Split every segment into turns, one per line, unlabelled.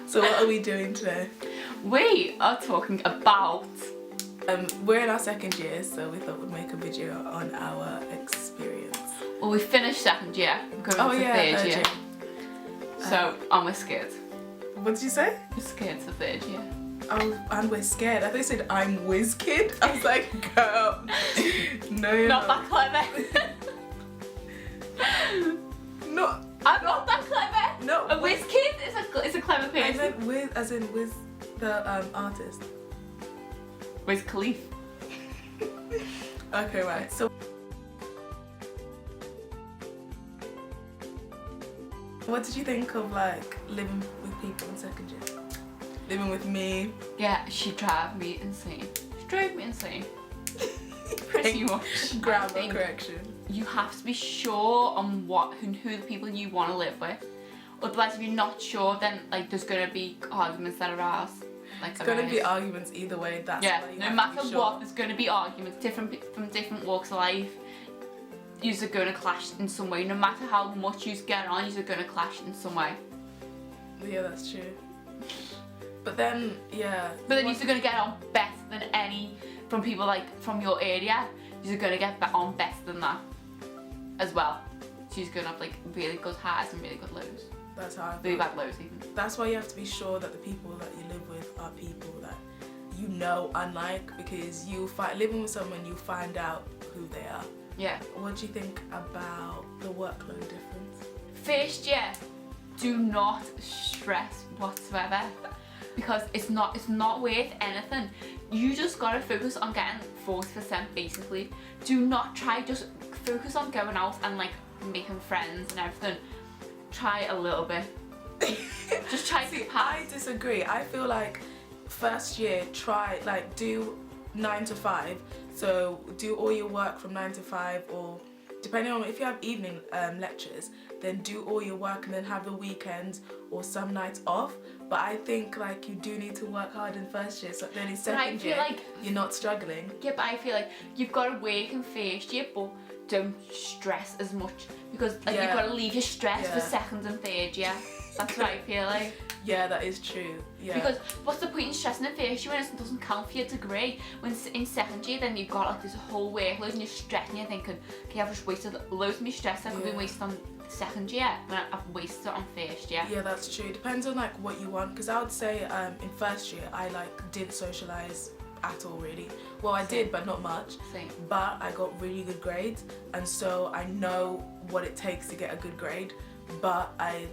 So what are we doing today?
We are talking about...
We're in our second year, so we thought we'd make a video on our experience.
Well, we finished second year, we're going to third year. So, and we're scared.
What did you say?
We're scared to third year.
Oh, and we're scared. I thought you said I'm whiz kid. I was like, girl. No, you're
Not that clever.
No.
I'm not that clever.
No.
A whiz kid is a clever
I
person.
meant whiz, as in whiz the artist.
Wiz Khalifa.
Okay, right. So what did you think of like living with people in second year? Living with me?
Yeah, she drove me insane. She drove me insane. Pretty much.
Grammar correction.
You have to be sure on who the people you want to live with. Otherwise, if you're not sure, then like there's gonna be arguments that arise. Like
It's gonna be arguments either way. That's
yeah.
why you
No
have
matter
to be sure.
what, there's gonna be arguments from different walks of life. You're gonna clash in some way. No matter how much you get on, you're gonna clash in some way.
Yeah, that's true. But then, yeah.
But then you're gonna get on better than any from people like from your area. You're gonna get on better than that as well. So you're gonna have like really good highs and really good lows.
That's how I
Really
feel.
bad lows even.
That's why you have to be sure that the people that you live with are people that you know, unlike, because living with someone, you find out who they are.
Yeah.
What do you think about the workload difference?
First year, do not stress whatsoever because it's not worth anything. You just gotta focus on getting 40% basically. Do not try, just focus on going out and like making friends and everything. Try a little bit. Just try to pass.
I disagree. I feel like first year, do 9 to 5. So do all your work from 9 to 5, or depending on if you have evening lectures, then do all your work and then have the weekends or some nights off. But I think like you do need to work hard in first year, so then in second year
like
you're not struggling.
Yeah, but I feel like you've got to work in first year, but don't stress as much because like you've got to leave your stress for second and third year. That's what I feel like.
Yeah, that is true. Yeah.
Because what's the point in stressing in first year when it doesn't count for your degree? When in second year, then you've got like this whole workload and you're stressing. You're thinking, okay, I've just wasted loads of my stress that could be wasted on second year when I've wasted it on first year.
Yeah, that's true. Depends on like what you want. Because I would say in first year I like didn't socialise at all really. Well, I did, but not much.
Same.
But I got really good grades, and so I know what it takes to get a good grade. But I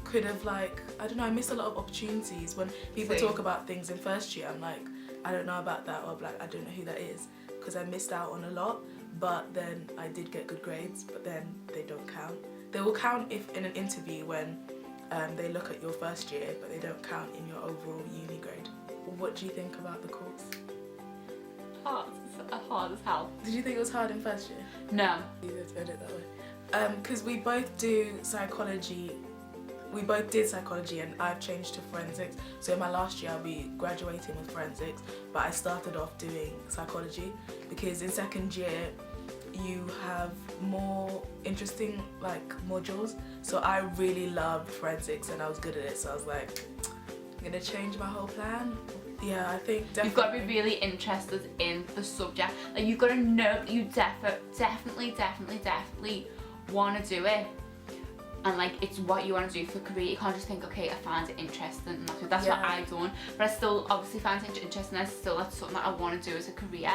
could have I don't know, I missed a lot of opportunities. When people talk about things in first year, I'm like, I don't know about that, or like I don't know who that is, because I missed out on a lot. But then I did get good grades, but then they don't count. They will count if in an interview when they look at your first year, but they don't count in your overall uni grade. What do you think about the course?
Hard. It's hard as hell.
Did you think it was hard in first year?
No.
You did it that way. Because we both do psychology. We both did psychology, and I've changed to forensics. So in my last year I'll be graduating with forensics, but I started off doing psychology because in second year you have more interesting modules. So I really loved forensics and I was good at it, so I was like, I'm gonna change my whole plan. Yeah, I think definitely.
You've got to be really interested in the subject. Like you've got to know that you definitely want to do it. And like it's what you want to do for a career. You can't just think, okay, I find it interesting and that's what I've done. But I still obviously find it interesting. That's something that I want to do as a career.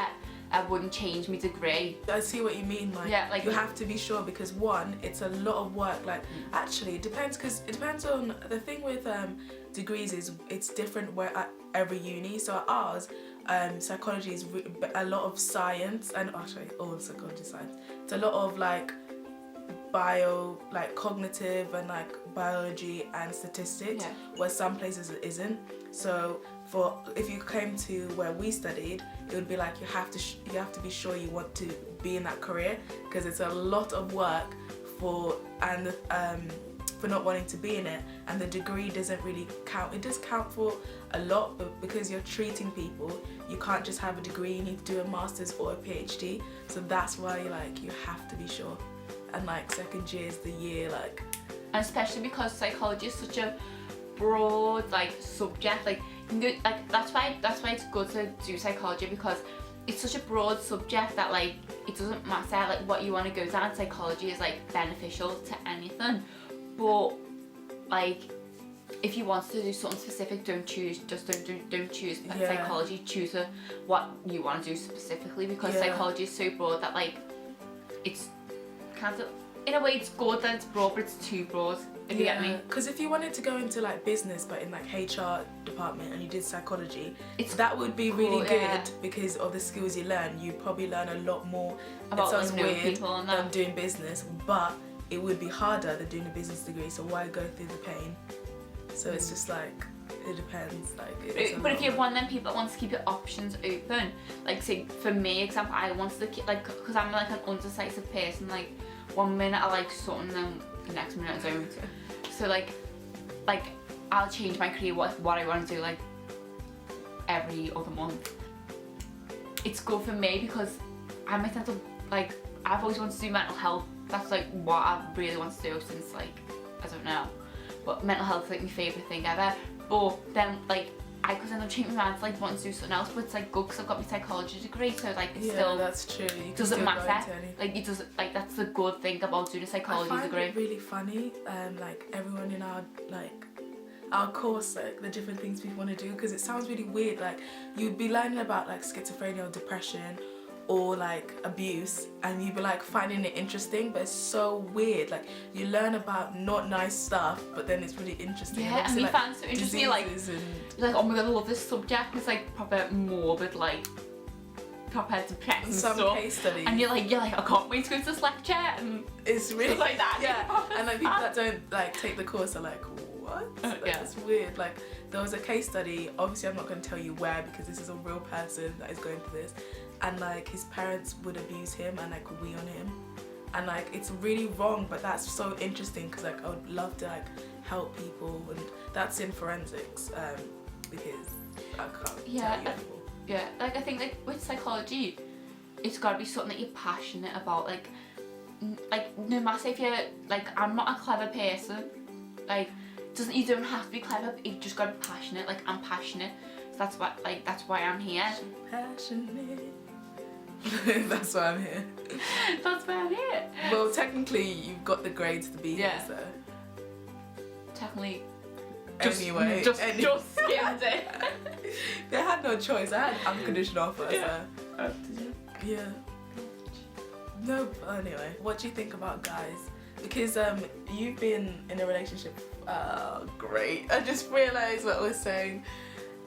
I wouldn't change my degree.
I see what you mean. You have to be sure, because one, it's a lot of work. Actually, it depends, because it depends on the thing with degrees is it's different where at every uni. So at ours, psychology is a lot of science, and actually all of psychology is science. It's a lot of cognitive and biology and statistics, where some places it isn't. So if you came to where we studied, it would be like you have to be sure you want to be in that career, because it's a lot of work for not wanting to be in it, and the degree doesn't really count. It does count for a lot, but because you're treating people, you can't just have a degree. You need to do a master's or a PhD. So that's why you have to be sure. And second year is the year
and especially because psychology is such a broad like subject. Like you can go, like that's why it's good to do psychology, because it's such a broad subject that like it doesn't matter like what you want to go down. Psychology is like beneficial to anything, but like if you want to do something specific, don't choose psychology. Choose what you want to do specifically, because psychology is so broad that like it's kind of, in a way it's good that it's broad, but it's too broad, if you get me.
Because if you wanted to go into like business but in like HR department and you did psychology, that would be really good because of the skills you learn. You probably learn a lot more about, it sounds like, weird, people and than doing business, but it would be harder than doing a business degree, so why go through the pain? So it's just like, it depends. Like,
but if you're one of them people that wants to keep your options open, like say for me, example, I wanted to keep, like, because I'm like an undecisive person. Like one minute I like something, then the next minute I don't. So like I'll change my career what I want to do like every other month. It's good for me because I might tend to like, I've always wanted to do mental health. That's like what I really want to do since like, I don't know. But mental health is like my favourite thing ever. But then like I could end up changing my mind to like wanting to do something else, but it's like good because I've got my psychology degree, so like it's still,
that's true. You
doesn't matter. Like it doesn't, like that's the good thing about doing a psychology degree.
I find it really funny, like everyone in our course, like the different things people want to do, because it sounds really weird. Like you'd be learning about like schizophrenia or depression or like abuse, and you'd be like finding it interesting, but it's so weird. Like you learn about not nice stuff, but then it's really interesting.
Yeah, and we found so interesting. Like oh my god, I love this subject. It's like proper morbid, like proper depressing stuff.
Case studies.
And you're like, I can't wait to go to this lecture. And
it's really
like that.
Yeah, and like people that don't like take the course are like, what? Like, it's weird. Like there was a case study. Obviously, I'm not going to tell you where because this is a real person that is going through this. And like his parents would abuse him and like wee on him, and like it's really wrong, but that's so interesting because like I would love to like help people, and that's in forensics because I can't tell you anymore.
Yeah, like I think like with psychology, it's got to be something that you're passionate about. Like no matter if you're like, I'm not a clever person, like you don't have to be clever, but you've just got to be passionate. Like I'm passionate, so that's why I'm here.
Passionate. That's why I'm here.
That's why I'm here.
Well, technically, you've got the grades to be here, so.
Technically.
Anyway.
Just skimmed it.
They had no choice. I had unconditional offer, so.
Did you?
Yeah. No, but anyway. What do you think about guys? Because you've been in a relationship. Great. I just realised what I was saying.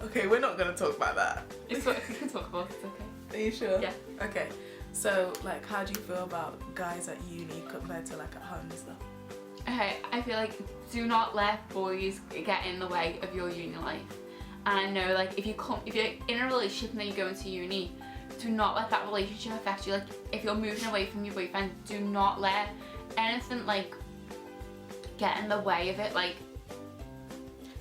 Okay, we're not going to talk about that.
It's what we can talk about, it's okay.
Are you sure?
Yeah.
Okay. So, like, how do you feel about guys at uni compared to like at home and stuff?
Okay, I feel like do not let boys get in the way of your uni life. And I know, like, if you're in a relationship and then you go into uni, do not let that relationship affect you. Like, if you're moving away from your boyfriend, do not let anything like get in the way of it. Like,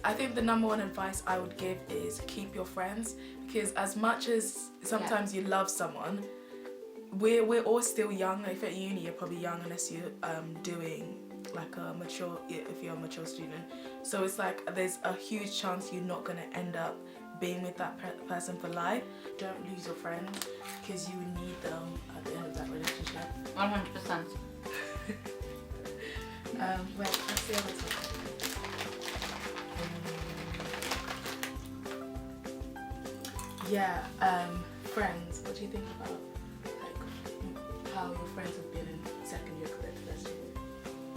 I think the number one advice I would give is keep your friends, because as much as sometimes you love someone, we're all still young. Like if at uni you're probably young unless you're doing like a mature, if you're a mature student. So it's like there's a huge chance you're not gonna end up being with that person for life. Don't lose your friends because you need them at the end of that relationship.
100%.
Wait, let's see how it's looking. Yeah, friends. What do you think about like how your friends have been in second year compared to first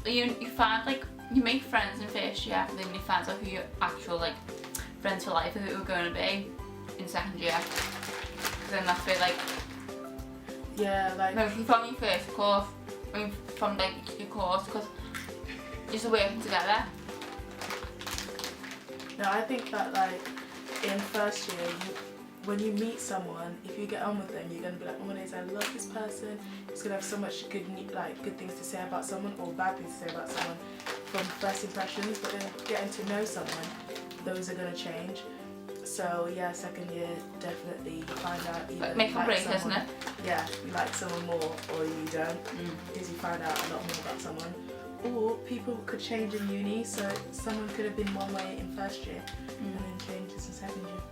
year?
You find like you make friends in first year, and then you find out who your actual like friends for life who are going to be in second year. Then that's where like
like
from your first course, from like your course, because you're just working together.
No, I think that like in first year, when you meet someone, if you get on with them, you're gonna be like, oh my days, I love this person. He's gonna have so much good things to say about someone or bad things to say about someone from first impressions. But then getting to know someone, those are gonna change. So yeah, second year definitely find out either
make
you
or
like
break,
someone,
isn't it?
Yeah, you like someone more or you don't, because you find out a lot more about someone. Or people could change in uni, so someone could have been one way in first year and then changes in second year.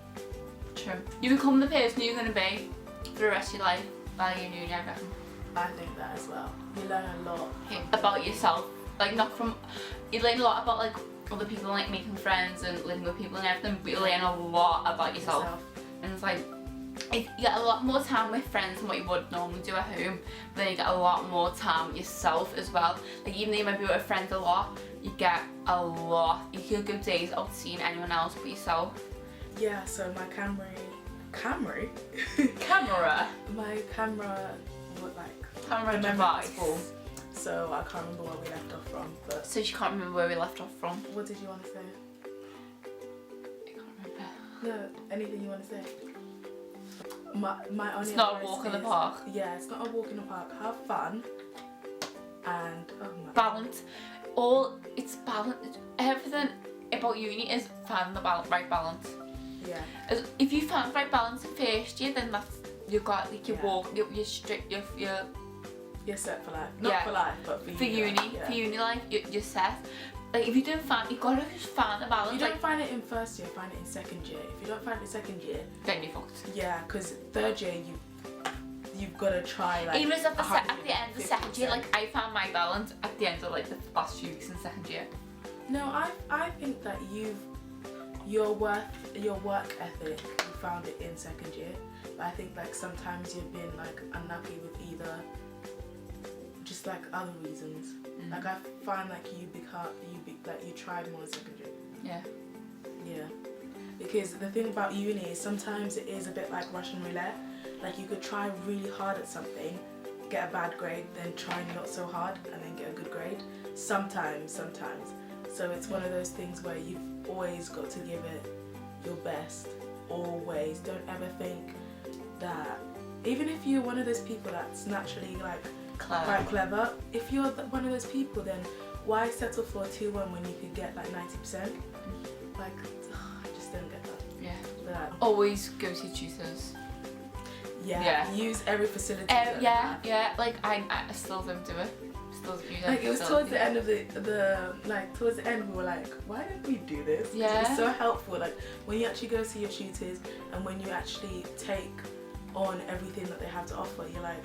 True. You become the person you're going to be for the rest of your life while you're in uni, I reckon.
I think that as well. You learn a lot
about yourself. Like, not from... You learn a lot about, like, other people, like, making friends and living with people and everything, but you learn a lot about yourself. And it's like... You get a lot more time with friends than what you would normally do at home, but then you get a lot more time with yourself as well. Like, even though you might be with friends a lot, you get a lot. You can go days without seeing anyone else but yourself.
Yeah, so my camera, my camera, what, like,
Camera device.
full, so I can't remember where we left off from. But
so you can't remember where we left off from?
What did you want to say?
I can't remember.
No, anything you want to say? My only
It's not a
advice
walk in the
is-
park.
Yeah, it's not a walk in the park. Have fun and
balance. It's balance. Everything about uni is finding the right balance.
Yeah.
If you find the right balance in first year, then that's you got like your
Yeah.
walk, you're strict,
You're set for life. Not
Yeah.
for life, but for
uni.
Yeah.
For uni life, you're set. Like, if you don't find, you gotta just find the balance.
You don't
Like,
find it in first year, find it in second year. If you don't find it in second year,
then you're fucked.
yeah, because third year you've got to try like.
Even at the end of the second year,
150%.
like I found my balance at the end of like the last few weeks in second year.
No, I think that your work ethic, you found it in second year. But I think like sometimes you've been like unlucky with either just like other reasons. Like I find like you tried more in second year.
Yeah.
Yeah. Because the thing about uni is sometimes it is a bit like Russian roulette. Like you could try really hard at something, get a bad grade, then try not so hard and then get a good grade. Sometimes. So it's one of those things where you've always got to give it your best. Always. Don't ever think that, even if you're one of those people that's naturally like quite clever, if you're one of those people, then why settle for a 2-1 when you could get like 90%? Like, I just don't get that.
Yeah.
But,
Always go to tutors.
yeah. Use every facility. that they have.
Yeah. Like I still don't do it. Still use it.
Like it was towards the end of towards the end we were like, why didn't we do this? 'Cause
Yeah.
it was so helpful. Like when you actually go see your tutors and when you actually take on everything that they have to offer, you're like,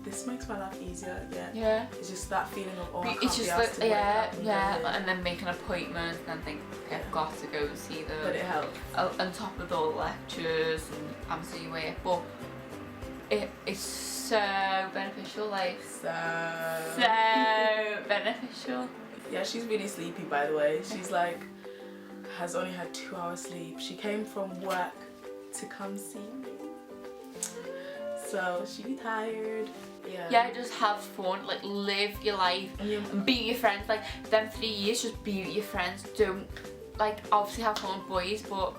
this makes my life easier.
Yeah.
It's just that feeling of, oh, I can't
It's
be
just
asked
like,
to wake up and go here.
and then make an appointment and then think, okay, I've got to go see them.
But it helps.
On top of all the lectures and answer your way, but it's so beneficial, like so beneficial.
Yeah, she's really sleepy, by the way. She's like, has only had 2 hours sleep. She came from work to come see me. So she tired.
Yeah, just have fun, like live your life and be your friends. Like them 3 years, just be with your friends. Don't like obviously have fun with boys, but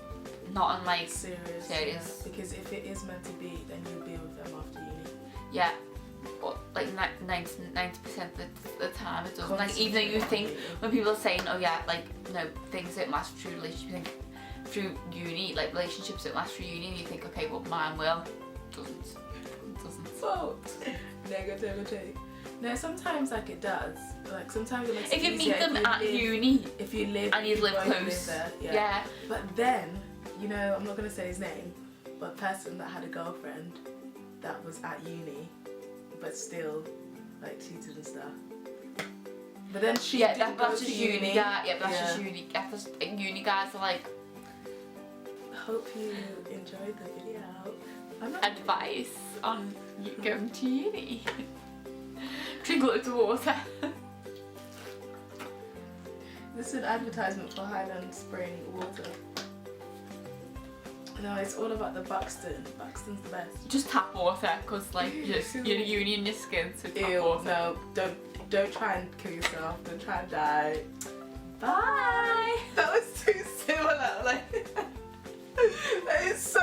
not on like
serious. Yeah. Because if it is meant to be, then you'll be with them after uni.
Yeah, but like 90% of the time it doesn't. Like even though you think when people are saying, oh yeah, like no, things don't last through relationships, you think through uni, like relationships don't last through uni, and you think, okay, well mine will. Doesn't.
So negativity. No, sometimes like it does. Like sometimes it makes it
if you
easier
meet them at
live,
uni,
if you live
and you live
both
close,
there,
yeah.
But then, you know, I'm not gonna say his name, but a person that had a girlfriend that was at uni, but still like cheated and stuff. But then she didn't go
that's
to
just
uni.
That's just uni. That's just uni guys are like.
Hope you enjoyed the video.
Advice on going to uni. Drink loads of water.
This is an advertisement for Highland Spring water. No, it's all about the Buxton. Buxton's the best.
Just tap water, cause like you're uni in your skin, so tap
Ew,
water.
no, don't try and kill yourself. Don't try and die. Bye. That was too similar. Like that is so